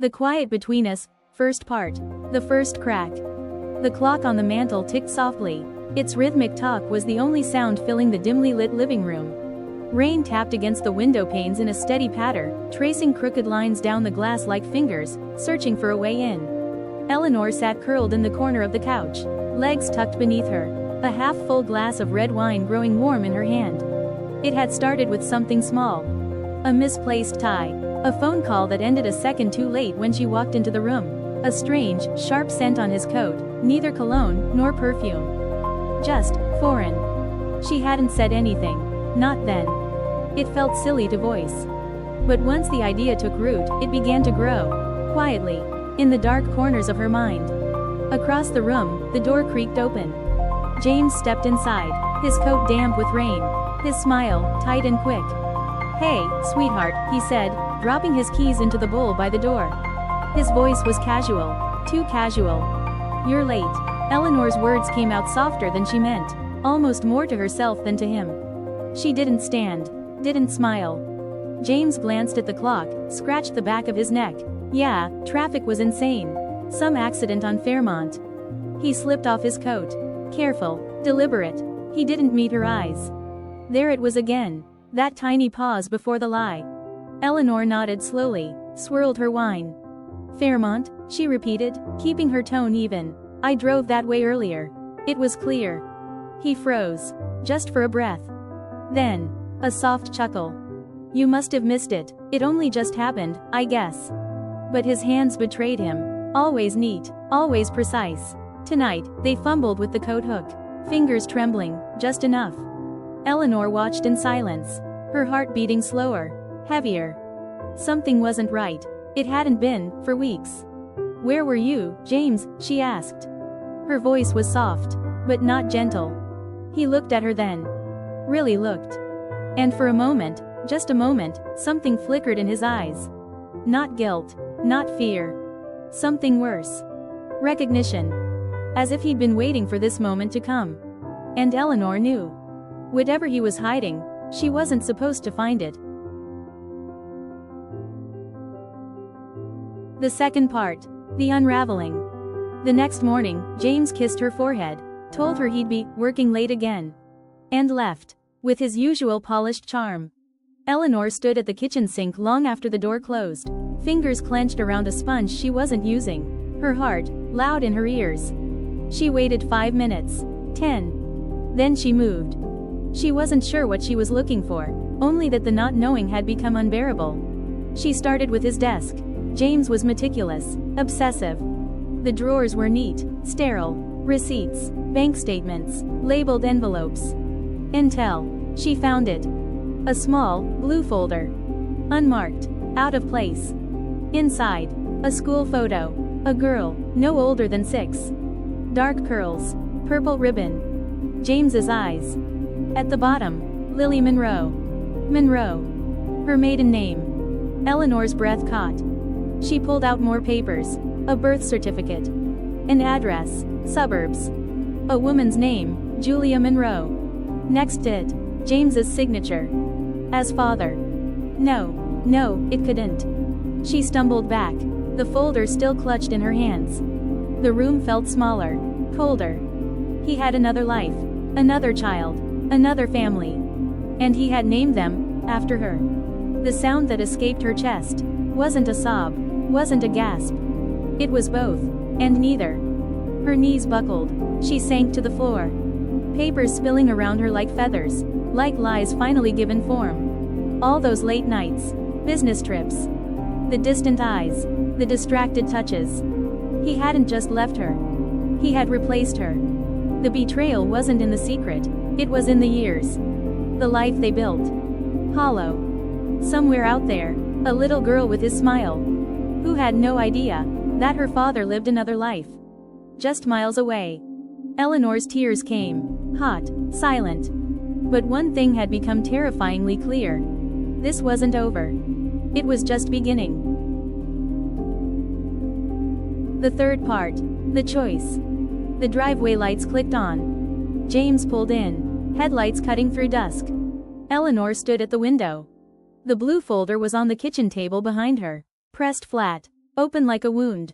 The quiet between us, first part. The first crack. The clock on the mantel ticked softly. Its rhythmic talk was the only sound filling the dimly lit living room. Rain tapped against the window panes in a steady patter, tracing crooked lines down the glass like fingers, searching for a way in. Eleanor sat curled in the corner of the couch, legs tucked beneath her, a half-full glass of red wine growing warm in her hand. It had started with something small. A misplaced tie. A phone call that ended a second too late when she walked into the room. A strange, sharp scent on his coat, neither cologne nor perfume. Just foreign. She hadn't said anything. Not then. It felt silly to voice. But once the idea took root, it began to grow. Quietly. In the dark corners of her mind. Across the room, the door creaked open. James stepped inside, his coat damp with rain. His smile, tight and quick. "Hey, sweetheart," he said, dropping his keys into the bowl by the door. His voice was casual. Too casual. "You're late." Eleanor's words came out softer than she meant, almost more to herself than to him. She didn't stand. Didn't smile. James glanced at the clock, scratched the back of his neck. Yeah, traffic was insane. Some accident on Fairmont. He slipped off his coat. Careful, deliberate. He didn't meet her eyes. There it was again. That tiny pause before the lie. Eleanor nodded slowly, swirled her wine. "Fairmont," she repeated, keeping her tone even. "I drove that way earlier. It was clear." He froze. Just for a breath. Then, a soft chuckle. "You must have missed it. It only just happened, I guess." But his hands betrayed him. Always neat, always precise. Tonight, they fumbled with the coat hook. Fingers trembling, just enough. Eleanor watched in silence, her heart beating slower, heavier. Something wasn't right. It hadn't been, for weeks. "Where were you, James?" she asked. Her voice was soft, but not gentle. He looked at her then. Really looked. And for a moment, just a moment, something flickered in his eyes. Not guilt, not fear. Something worse. Recognition. As if he'd been waiting for this moment to come. And Eleanor knew. Whatever he was hiding, she wasn't supposed to find it. The second part. The unraveling. The next morning, James kissed her forehead, told her he'd be working late again. And left. With his usual polished charm. Eleanor stood at the kitchen sink long after the door closed, fingers clenched around a sponge she wasn't using, her heart loud in her ears. She waited 5 minutes. 10. Then she moved. She wasn't sure what she was looking for, only that the not knowing had become unbearable. She started with his desk. James was meticulous, obsessive. The drawers were neat, sterile. Receipts, bank statements, labeled envelopes. Intel. She found it. A small, blue folder. Unmarked. Out of place. Inside. A school photo. A girl, no older than 6. Dark curls. Purple ribbon. James's eyes. At the bottom, Lily Monroe. Monroe. Her maiden name. Eleanor's breath caught. She pulled out more papers. A birth certificate. An address. Suburbs. A woman's name, Julia Monroe. Next it. James's signature. As father. No, it couldn't. She stumbled back, the folder still clutched in her hands. The room felt smaller, colder. He had another life, another child, another family. And he had named them after her. The sound that escaped her chest wasn't a sob, wasn't a gasp. It was both, and neither. Her knees buckled, she sank to the floor. Papers spilling around her like feathers, like lies finally given form. All those late nights, business trips. The distant eyes, the distracted touches. He hadn't just left her. He had replaced her. The betrayal wasn't in the secret, it was in the years. The life they built. Hollow. Somewhere out there, a little girl with his smile. Who had no idea that her father lived another life. Just miles away. Eleanor's tears came, hot, silent. But one thing had become terrifyingly clear. This wasn't over. It was just beginning. The third part. The choice. The driveway lights clicked on. James pulled in, headlights cutting through dusk. Eleanor stood at the window. The blue folder was on the kitchen table behind her, pressed flat. open like a wound.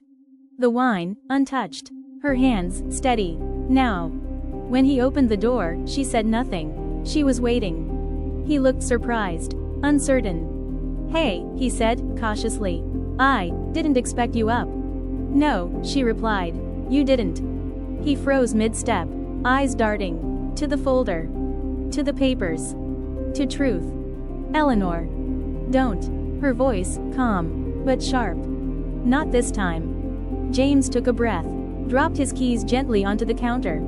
The wine, untouched. Her hands, steady. Now. When he opened the door, she said nothing. She was waiting. He looked surprised, uncertain. "Hey," he said, cautiously. "I didn't expect you up." "No," she replied. "You didn't." He froze mid-step, eyes darting. To the folder. To the papers. To truth. "Eleanor. Don't." Her voice, calm, but sharp. "Not this time." James took a breath, dropped his keys gently onto the counter.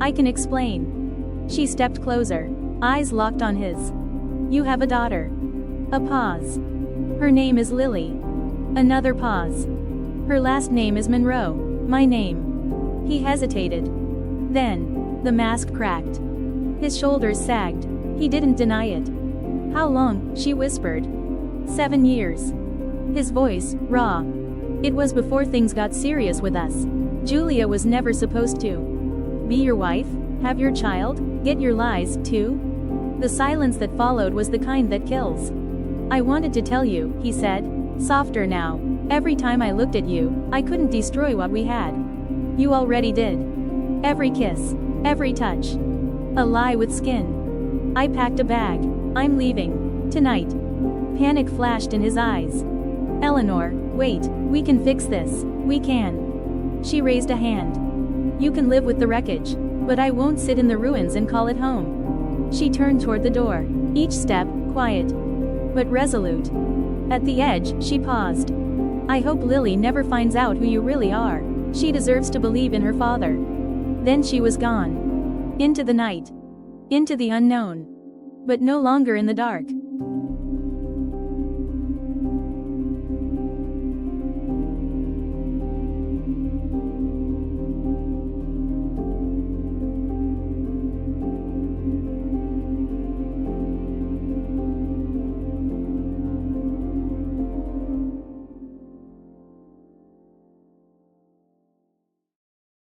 "I can explain." She stepped closer, eyes locked on his. "You have a daughter." A pause. "Her name is Lily." Another pause. "Her last name is Monroe. My name." He hesitated. Then, the mask cracked. His shoulders sagged. He didn't deny it. "How long?" she whispered. 7 years. His voice, raw. "It was before things got serious with us. Julia was never supposed to be your wife, have your child, get your lies, too." The silence that followed was the kind that kills. "I wanted to tell you," he said, softer now. "Every time I looked at you, I couldn't destroy what we had. You already did. Every kiss, every touch. A lie with skin." I packed a bag. "I'm leaving. Tonight." Panic flashed in his eyes. "Eleanor, wait, we can fix this, we can." She raised a hand. "You can live with the wreckage, but I won't sit in the ruins and call it home." She turned toward the door, each step, quiet, but resolute. At the edge, she paused. "I hope Lily never finds out who you really are. She deserves to believe in her father." Then she was gone. Into the night. Into the unknown. But no longer in the dark.